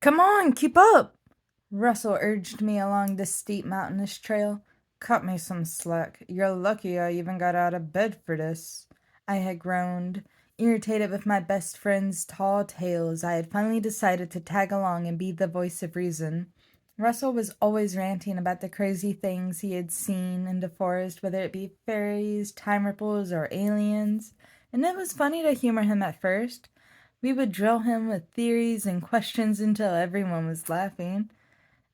Come on, keep up! Russell urged me along the steep mountainous trail. Cut me some slack. You're lucky I even got out of bed for this. I had groaned, irritated with my best friend's tall tales. I had finally decided to tag along and be the voice of reason. Russell was always ranting about the crazy things he had seen in the forest, whether it be fairies, time ripples, or aliens, and it was funny to humor him at first. We would drill him with theories and questions until everyone was laughing.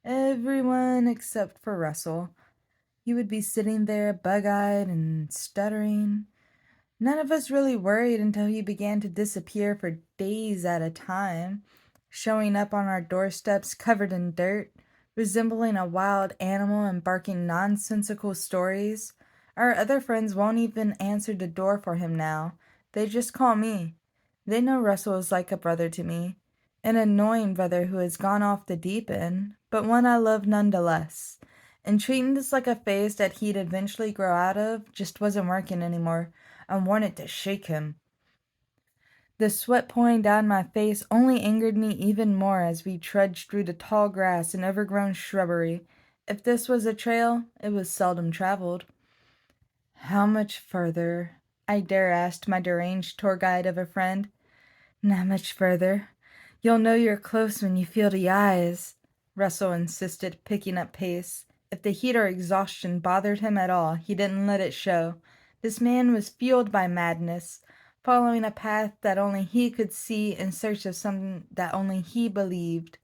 Everyone except for Russell. He would be sitting there bug eyed and stuttering. None of us really worried until he began to disappear for days at a time, showing up on our doorsteps covered in dirt, resembling a wild animal and barking nonsensical stories. Our other friends won't even answer the door for him now. They just call me. They know Russell is like a brother to me, an annoying brother who has gone off the deep end, but one I love nonetheless. And treating this like a phase that he'd eventually grow out of just wasn't working anymore. I wanted to shake him. The sweat pouring down my face only angered me even more as we trudged through the tall grass and overgrown shrubbery. If this was a trail, it was seldom traveled. How much further? I dare asked my deranged tour guide of a friend. Not much further. You'll know you're close when you feel the eyes, Russell insisted, picking up pace. If the heat or exhaustion bothered him at all, he didn't let it show. This man was fueled by madness, following a path that only he could see in search of something that only he believed.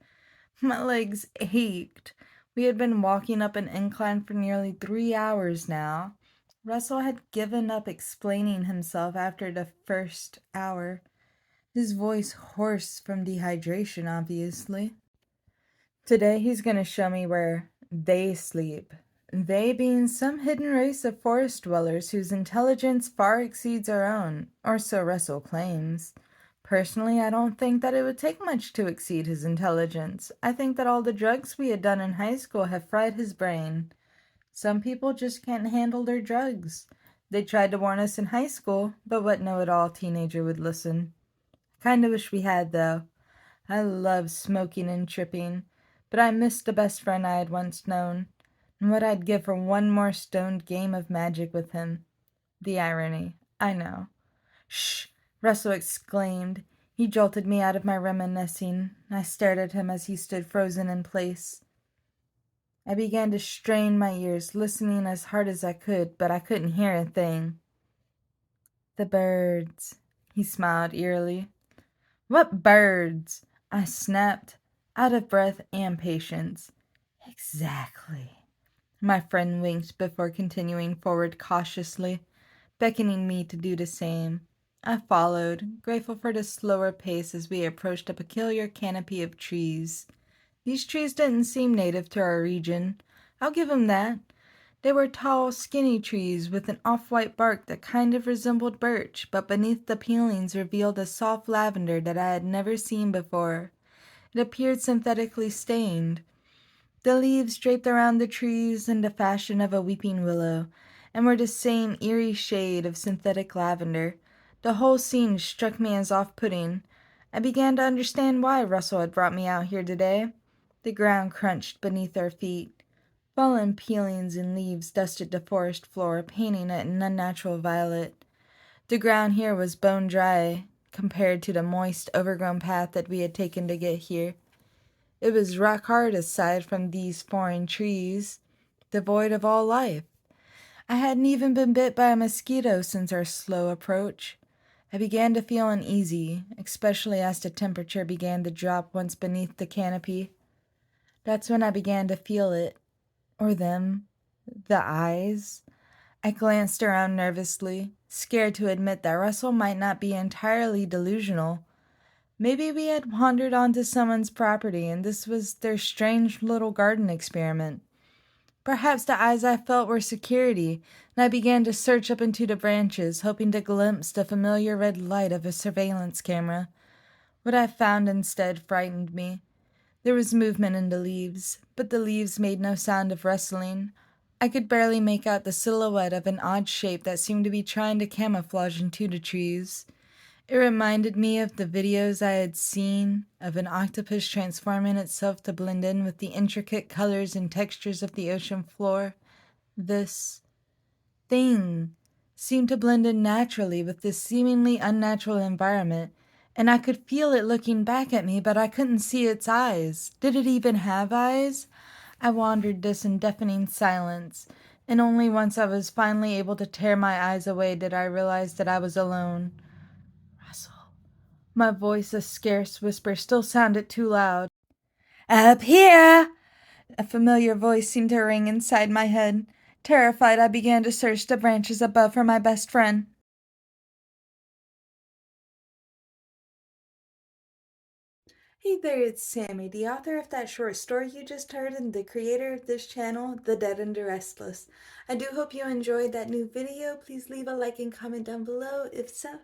My legs ached. We had been walking up an incline for nearly 3 hours now. Russell had given up explaining himself after the first hour, his voice hoarse from dehydration, obviously. Today he's going to show me where they sleep. They being some hidden race of forest dwellers whose intelligence far exceeds our own, or so Russell claims. Personally, I don't think that it would take much to exceed his intelligence. I think that all the drugs we had done in high school have fried his brain. Some people just can't handle their drugs. They tried to warn us in high school, but what know-it-all teenager would listen? Kinda wish we had, though. I love smoking and tripping, but I missed the best friend I had once known, and what I'd give for one more stoned game of magic with him. The irony, I know. Shh! Russell exclaimed. He jolted me out of my reminiscing. I stared at him as he stood frozen in place. I began to strain my ears, listening as hard as I could, but I couldn't hear a thing. The birds, he smiled eerily. What birds? I snapped, out of breath and patience. Exactly. My friend winked before continuing forward cautiously, beckoning me to do the same. I followed, grateful for the slower pace as we approached a peculiar canopy of trees. These trees didn't seem native to our region. I'll give 'em that. They were tall, skinny trees with an off-white bark that kind of resembled birch, but beneath the peelings revealed a soft lavender that I had never seen before. It appeared synthetically stained. The leaves draped around the trees in the fashion of a weeping willow, and were the same eerie shade of synthetic lavender. The whole scene struck me as off-putting. I began to understand why Russell had brought me out here today. The ground crunched beneath our feet. Fallen peelings and leaves dusted the forest floor, painting it an unnatural violet. The ground here was bone dry compared to the moist, overgrown path that we had taken to get here. It was rock hard aside from these foreign trees, devoid of all life. I hadn't even been bit by a mosquito since our slow approach. I began to feel uneasy, especially as the temperature began to drop once beneath the canopy. That's when I began to feel it. Or them. The eyes. I glanced around nervously, scared to admit that Russell might not be entirely delusional. Maybe we had wandered onto someone's property and this was their strange little garden experiment. Perhaps the eyes I felt were security, and I began to search up into the branches, hoping to glimpse the familiar red light of a surveillance camera. What I found instead frightened me. There was movement in the leaves, but the leaves made no sound of rustling. I could barely make out the silhouette of an odd shape that seemed to be trying to camouflage into the trees. It reminded me of the videos I had seen of an octopus transforming itself to blend in with the intricate colors and textures of the ocean floor. This thing seemed to blend in naturally with this seemingly unnatural environment, and I could feel it looking back at me, but I couldn't see its eyes. Did it even have eyes? I wandered this in deafening silence, and only once I was finally able to tear my eyes away did I realize that I was alone. Russell. My voice, a scarce whisper, still sounded too loud. Up here! A familiar voice seemed to ring inside my head. Terrified, I began to search the branches above for my best friend. Hey there, it's Sammy, the author of that short story you just heard and the creator of this channel, The Dead and the Restless. I do hope you enjoyed that new video. Please leave a like and comment down below. If so,